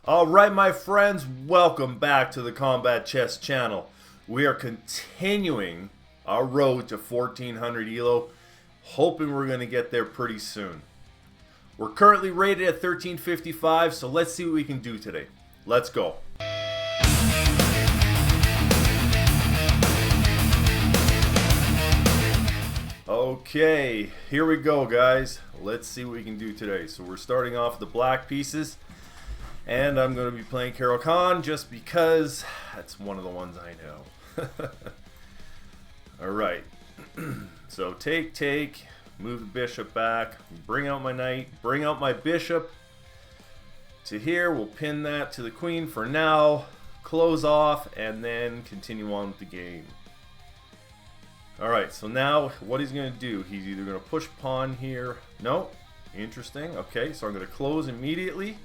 Alright my friends, welcome back to the Combat Chess channel. We are continuing our road to 1400 ELO, hoping we're going to get there pretty soon. We're currently rated at 1355, so let's see what we can do today. Let's go. Okay, here we go guys. Let's see what we can do today. So we're starting off with the black pieces. And I'm going to be playing Carol Khan just because that's one of the ones I know. Alright. So take, move the bishop back, bring out my knight, bring out my bishop to here. We'll pin that to the queen for now, close off, and then continue on with the game. Alright, so now what he's going to do, he's either going to push pawn here. No, interesting. Okay, so I'm going to close immediately.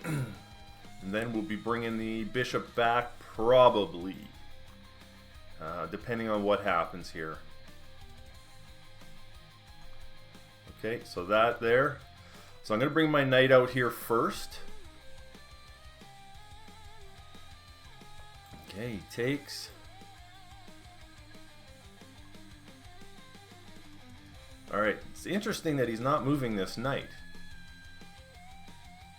And then we'll be bringing the bishop back probably, depending on what happens here. Okay, so that there. So I'm going to bring my knight out here first. Okay, he takes. Alright, it's interesting that he's not moving this knight.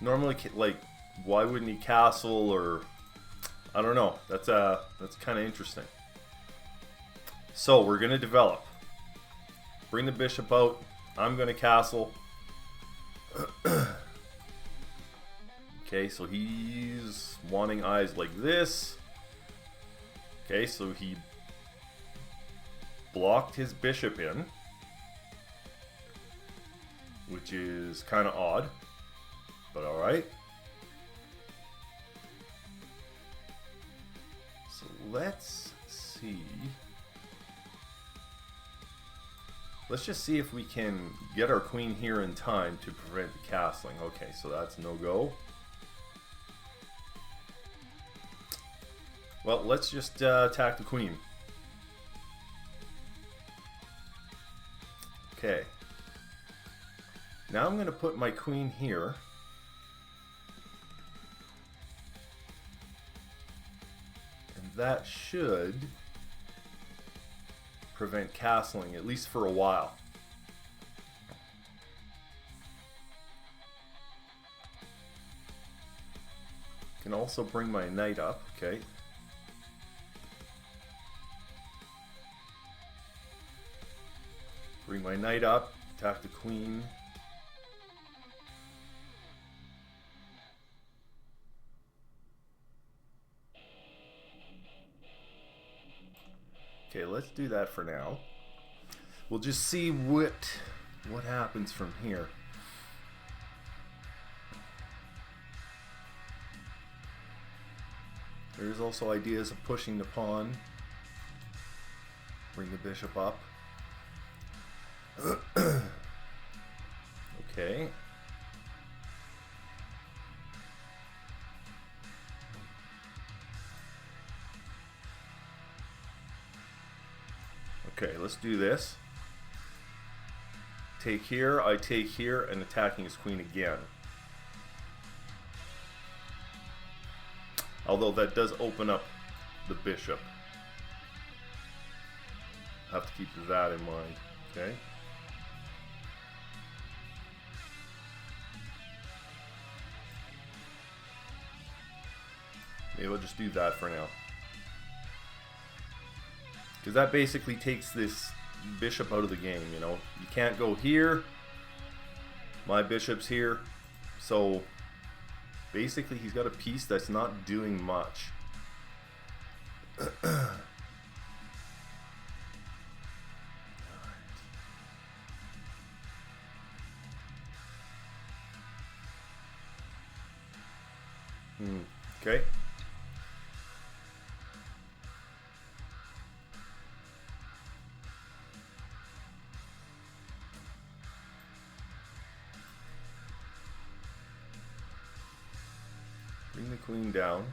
Normally, like, why wouldn't he castle, or I don't know. That's kind of interesting. So we're gonna develop. Bring the bishop out. I'm gonna castle. Okay, so he's wanting eyes like this. Okay, so he blocked his bishop in, which is kind of odd. But alright. So let's see. Let's just see if we can get our queen here in time to prevent the castling. Okay, so that's no go. Well, let's just attack the queen. Okay. Now I'm going to put my queen here. That should prevent castling, at least for a while. Can also bring my knight up, okay. Bring my knight up, attack the queen. Okay, let's do that for now. We'll just see what happens from here. There's also ideas of pushing the pawn. Bring the bishop up. Okay. Okay, let's do this. Take here, I take here, and attacking his queen again. Although that does open up the bishop. Have to keep that in mind, okay? Maybe we'll just do that for now. Because that basically takes this bishop out of the game, you know. You can't go here. My bishop's here. So basically he's got a piece that's not doing much. Okay. Bring the queen down.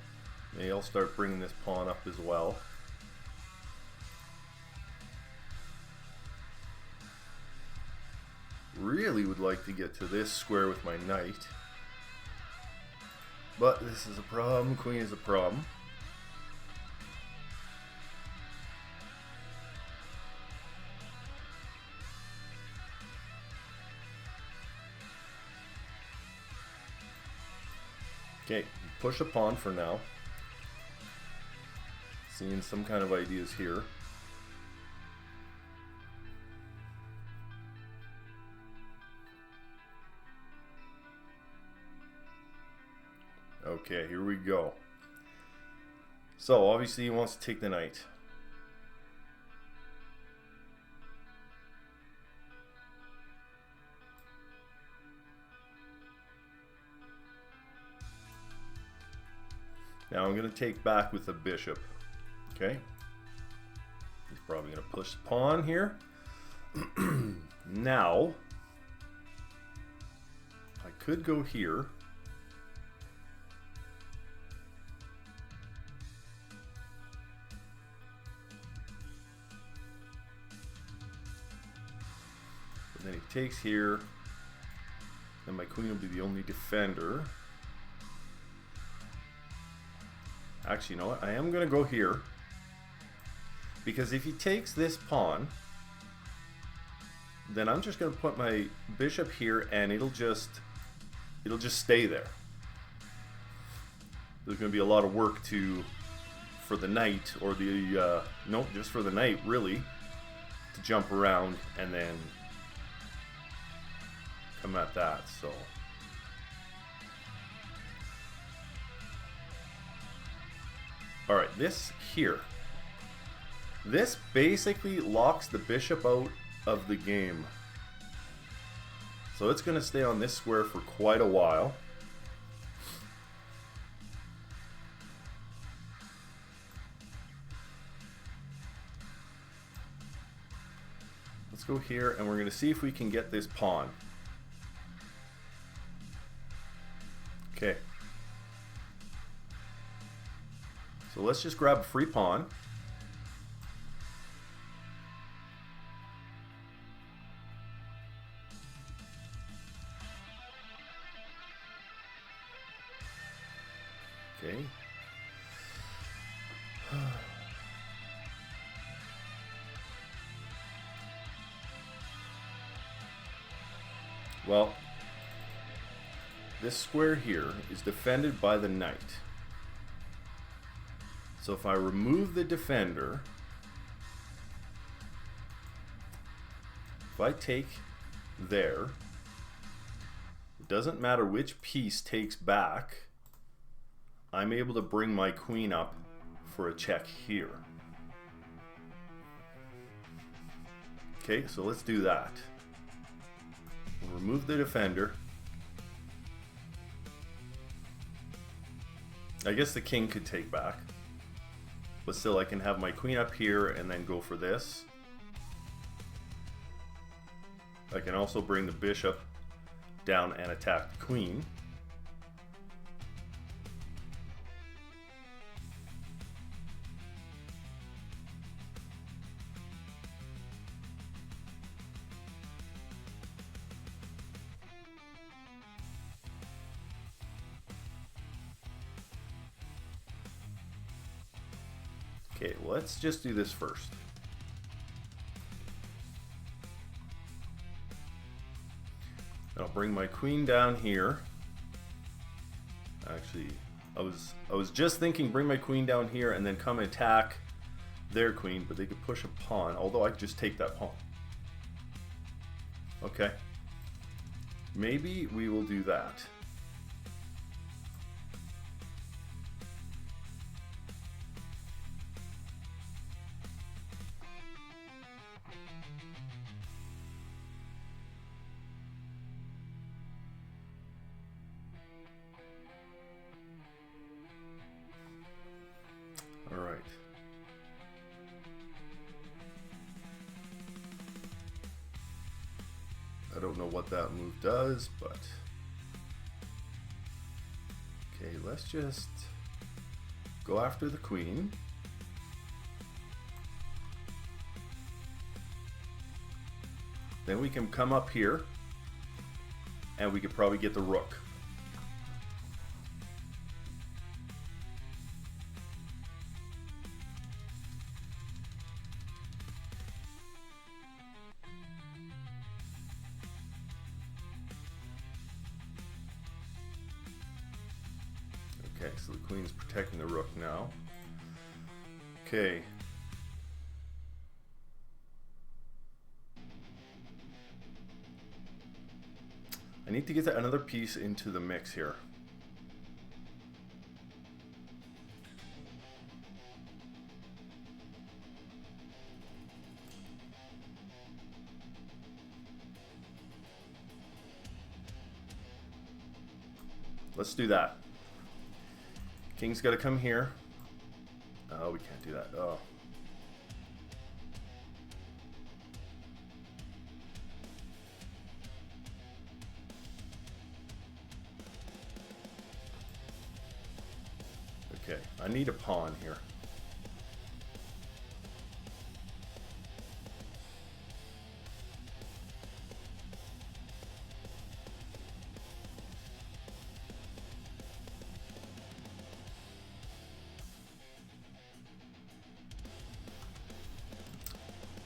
Maybe I'll start bringing this pawn up as well. Really would like to get to this square with my knight. But this is a problem. Queen is a problem. Okay, push a pawn for now. Seeing some kind of ideas here. Okay, here we go. So obviously he wants to take the knight. Now I'm going to take back with the bishop. Okay. He's probably going to push the pawn here. Now, I could go here. But then he takes here. And my queen will be the only defender. Actually, you know what? I am going to go here. Because if he takes this pawn, then I'm just going to put my bishop here and it'll just stay there. There's going to be a lot of work for the knight, or the, nope, just for the knight, really, to jump around and then come at that, so. Alright, this here. This basically locks the bishop out of the game. So it's going to stay on this square for quite a while. Let's go here and we're going to see if we can get this pawn. Okay. So let's just grab a free pawn. Okay. Well, this square here is defended by the knight. So if I remove the defender, if I take there, it doesn't matter which piece takes back, I'm able to bring my queen up for a check here. Okay, so let's do that. We'll remove the defender. I guess the king could take back. But still, I can have my queen up here and then go for this. I can also bring the bishop down and attack the queen. Okay, let's just do this first. I'll bring my queen down here. Actually, I was just thinking bring my queen down here and then come and attack their queen, but they could push a pawn, although I could just take that pawn. Okay. Maybe we will do that. All right. I don't know what that move does, but okay, let's just go after the queen. Then we can come up here and we could probably get the rook. Okay, so the queen's protecting the rook now. Okay. I need to get another piece into the mix here. Let's do that. King's got to come here. Oh, we can't do that. Oh. Okay, I need a pawn here.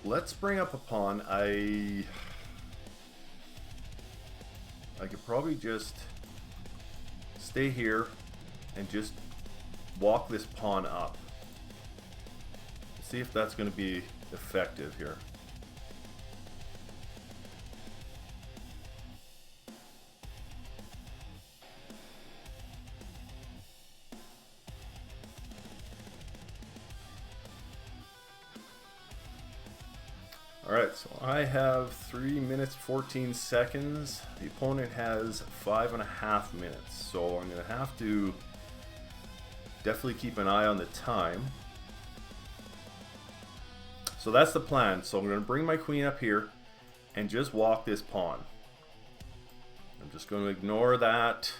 Let's bring up a pawn. I could probably just stay here and just walk this pawn up. See if that's going to be effective here. Alright, so I have 3 minutes 14 seconds. The opponent has 5.5 minutes. So I'm going to have to definitely keep an eye on the time. So that's the plan. So I'm going to bring my queen up here and just walk this pawn. I'm just going to ignore that.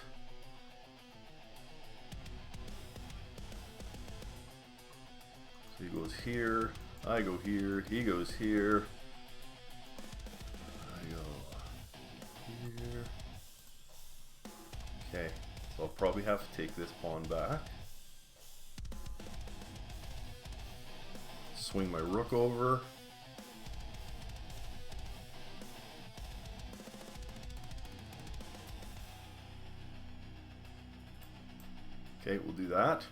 So he goes here. I go here, he goes here, I go here. Okay, so I'll probably have to take this pawn back. Swing my rook over. Okay, we'll do that.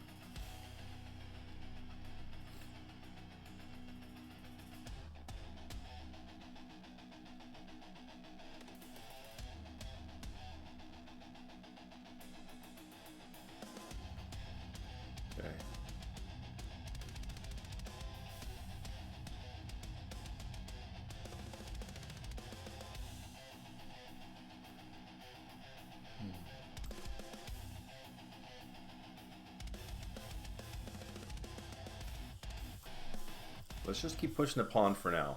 Let's just keep pushing the pawn for now.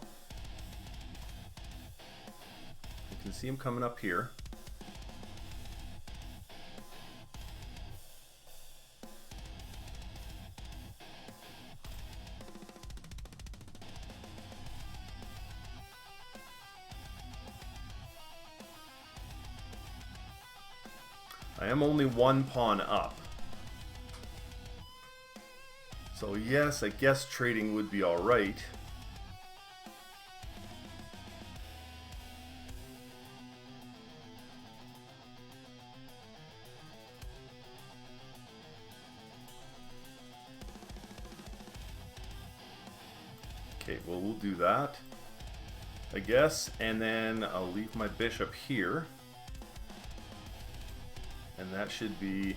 You can see him coming up here. I am only one pawn up. So yes, I guess trading would be alright. Okay, well we'll do that, I guess, and then I'll leave my bishop here. And that should be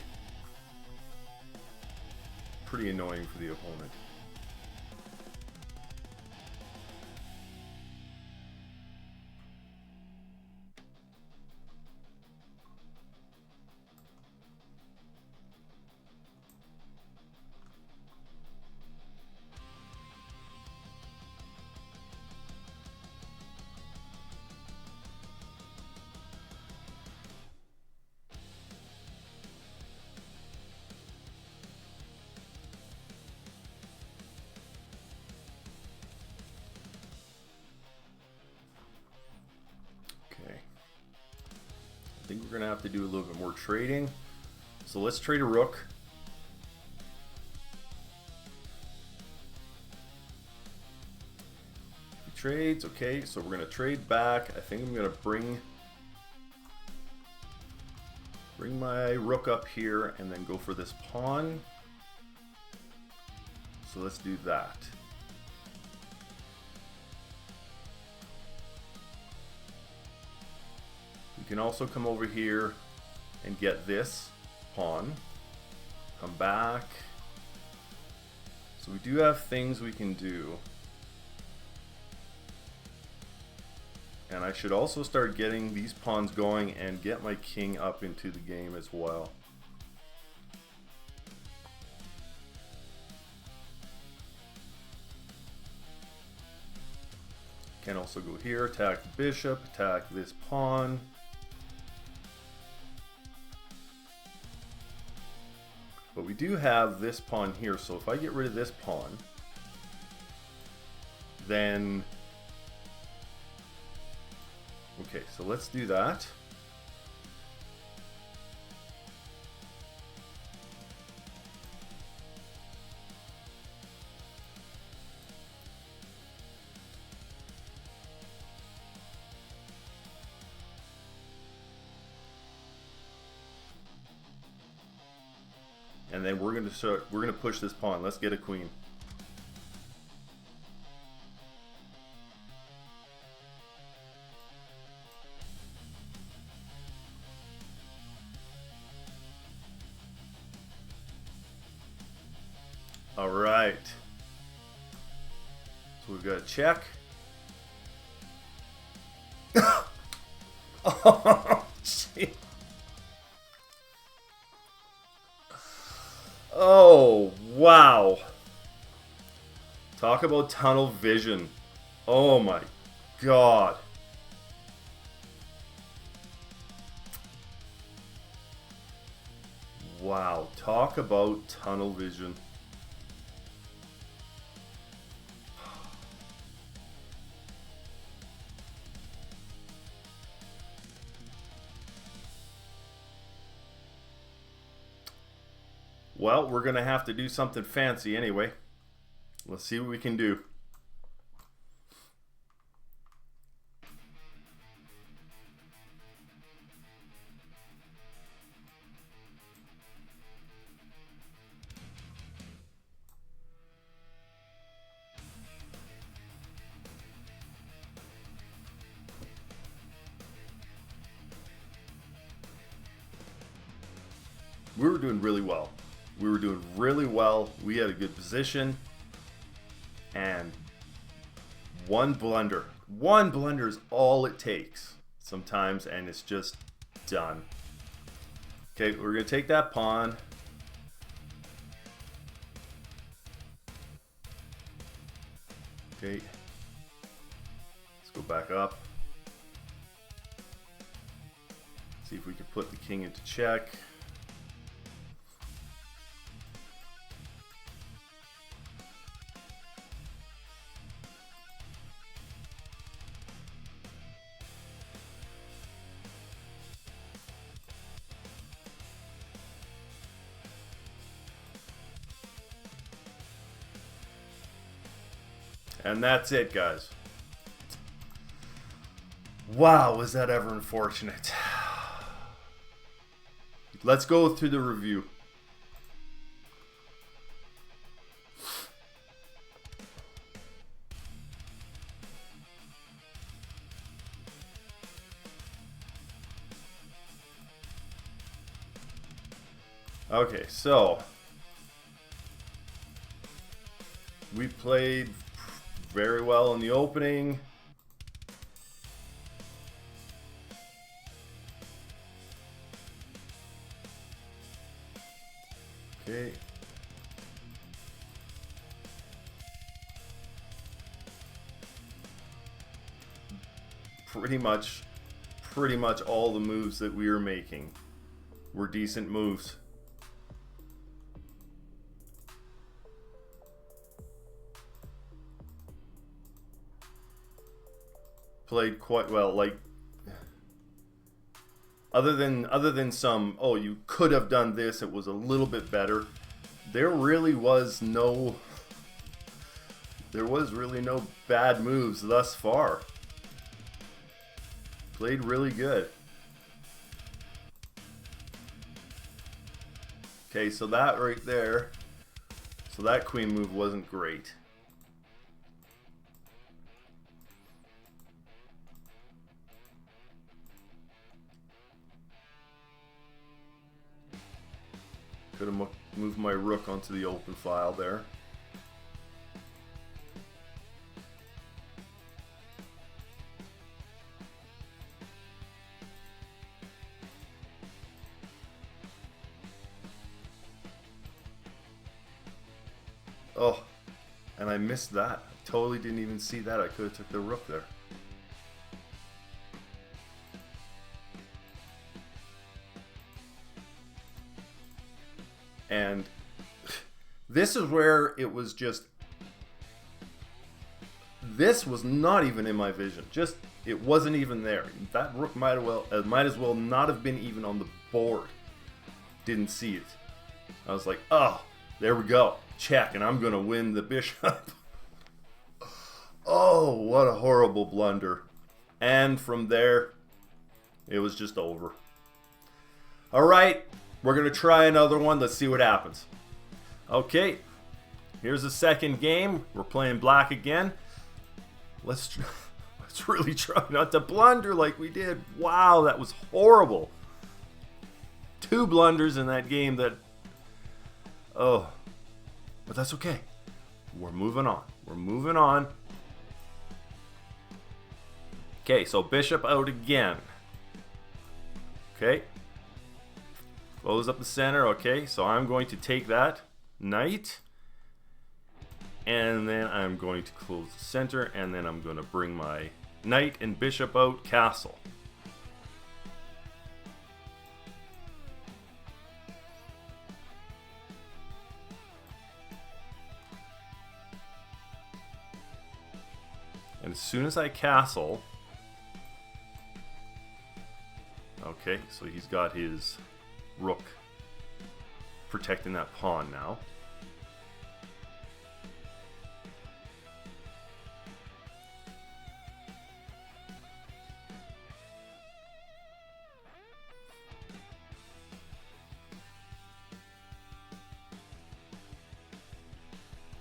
pretty annoying for the opponent. I think we're going to have to do a little bit more trading. So let's trade a rook. He trades, okay, so we're going to trade back. I think I'm going to bring Bring my rook up here and then go for this pawn. So let's do that. You can also come over here and get this pawn. Come back. So we do have things we can do. And I should also start getting these pawns going and get my king up into the game as well. Can also go here, attack the bishop, attack this pawn. But we do have this pawn here, so if I get rid of this pawn, then... Okay, so let's do that. And then we're gonna push this pawn. Let's get a queen. All right. So we've got a check. Oh, gee. Oh, wow. Talk about tunnel vision. Oh my God. Wow, talk about tunnel vision. Well, we're going to have to do something fancy anyway. Let's see what we can do. We were doing really well. We were doing really well. We had a good position. And one blunder. One blunder is all it takes sometimes, and it's just done. Okay, we're going to take that pawn. Okay. Let's go back up. See if we can put the king into check. And that's it, guys. Wow, was that ever unfortunate. Let's go through the review. Okay, so we played very well in the opening. Okay. Pretty much all the moves that we were making were decent moves. Played quite well, like other than some, oh, you could have done this, it was a little bit better. There really was no bad moves thus far. Played really good. Okay, so that right there. So that queen move wasn't great. Could have moved my rook onto the open file there. Oh, and I missed that. I totally didn't even see that. I could have took the rook there. And this is where it was just, this was not even in my vision. Just, it wasn't even there. That rook might as well not have been even on the board. Didn't see it. I was like, oh, there we go. Check, and I'm going to win the bishop. Oh, what a horrible blunder. And from there, it was just over. All right, we're going to try another one. Let's see what happens. Okay, here's the second game. We're playing black again. Let's really try not to blunder like we did. Wow, that was horrible. 2 blunders in that game that... Oh, but that's okay. We're moving on. We're moving on. Okay, so bishop out again. Okay. Close up the center. Okay, so I'm going to take that knight. And then I'm going to close the center. And then I'm going to bring my knight and bishop out, castle. And as soon as I castle, okay, so he's got his rook protecting that pawn now.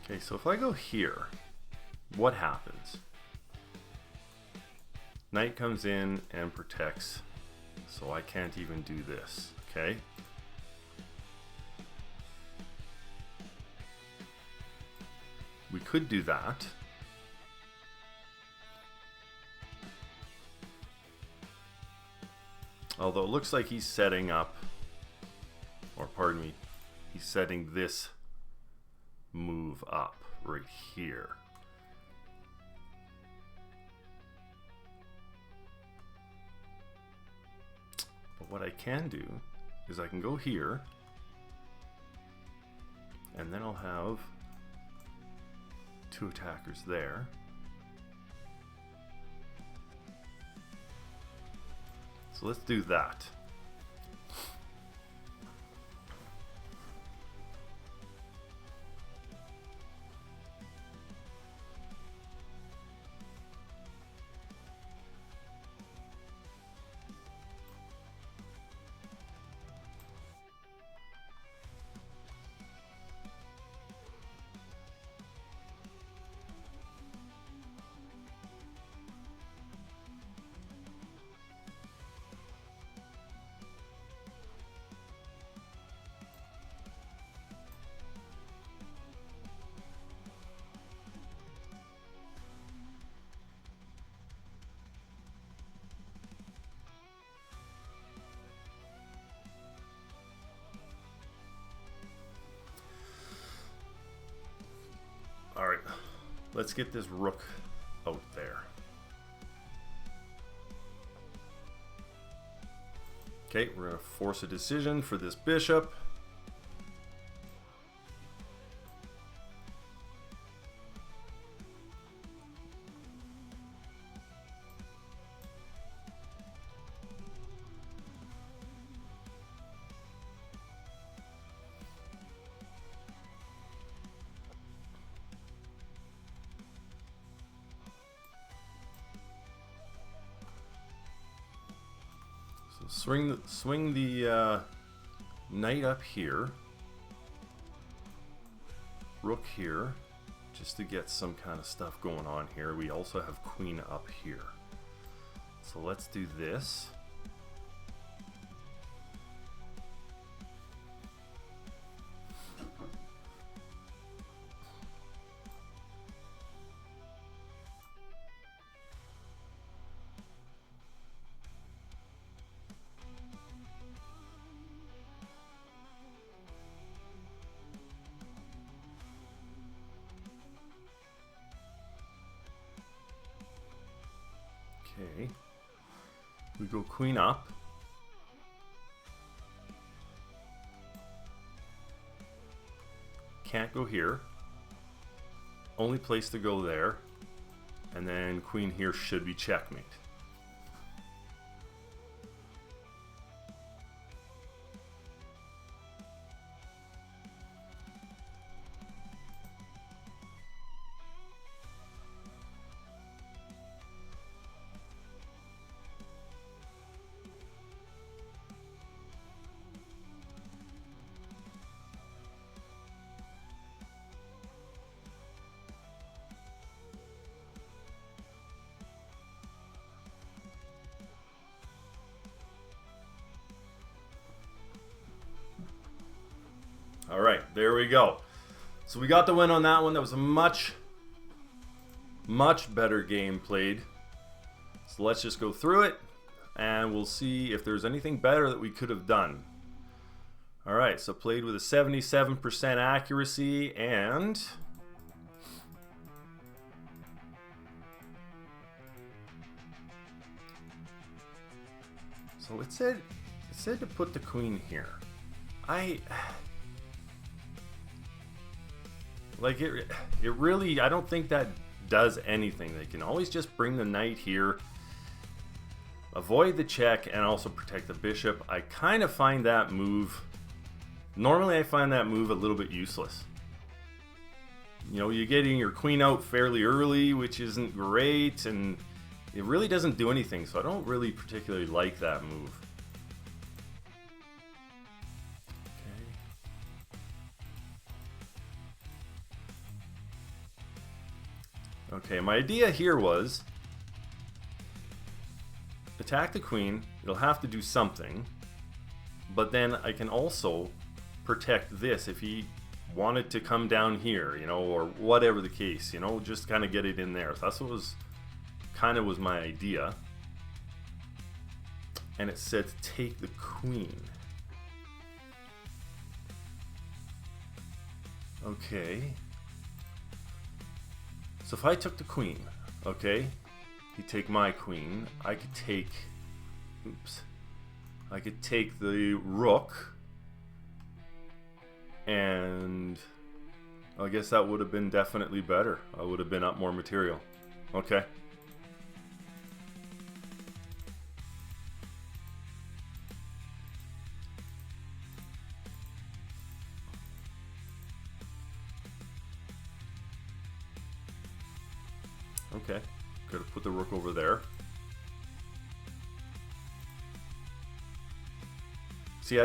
Okay, so if I go here, what happens? Knight comes in and protects, so I can't even do this, okay? We could do that. Although it looks like he's setting up, or pardon me, he's setting this move up right here. But what I can do is I can go here, and then I'll have 2 attackers there. So let's do that. All right, let's get this rook out there. Okay, we're going to force a decision for this bishop. So swing the knight up here. rook here, just to get some kind of stuff going on here. We also have queen up here. So let's do this. Okay, we go queen up. Can't go here. Only place to go there. And then queen here should be checkmate. All right, there we go. So we got the win on that one. That was a much better game played. So let's just go through it and we'll see if there's anything better that we could have done. All right, so played with a 77% accuracy and so it said to put the queen here. Like it really, I don't think that does anything. They can always just bring the knight here, avoid the check, and also protect the bishop. I kind of find that move, normally I find that move a little bit useless. You know, you're getting your queen out fairly early, which isn't great, and it really doesn't do anything, so I don't really particularly like that move. Okay, my idea here was attack the queen. It'll have to do something, but then I can also protect this if he wanted to come down here, you know, or whatever the case, you know, just kind of get it in there. So that's what was kind of was my idea. And it said to take the queen. Okay. So if I took the queen, okay, you take my queen, I could take, oops, I could take the rook, and I guess that would have been definitely better. I would have been up more material. Okay. Okay, could have put the rook over there. See,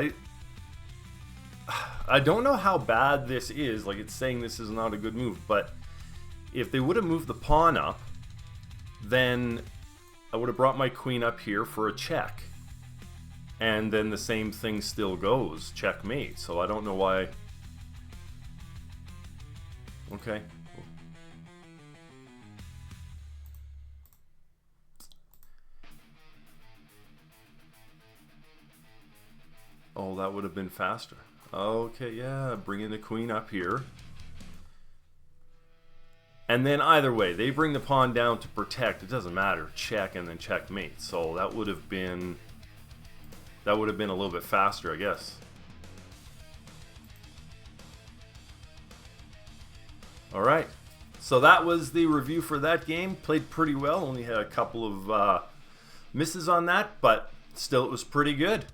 I don't know how bad this is. Like, it's saying this is not a good move, but if they would have moved the pawn up, then I would have brought my queen up here for a check. And then the same thing still goes, checkmate. So I don't know why. Okay. Oh, that would have been faster. Okay, yeah, bringing the queen up here. And then either way, they bring the pawn down to protect. It doesn't matter. Check and then checkmate. So that would have been a little bit faster, I guess. All right. So that was the review for that game. Played pretty well. Only had a couple of misses on that, but still it was pretty good.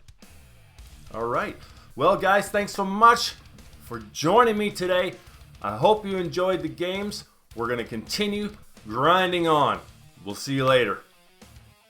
All right. Well, guys, thanks so much for joining me today. I hope you enjoyed the games. We're going to continue grinding on. We'll see you later.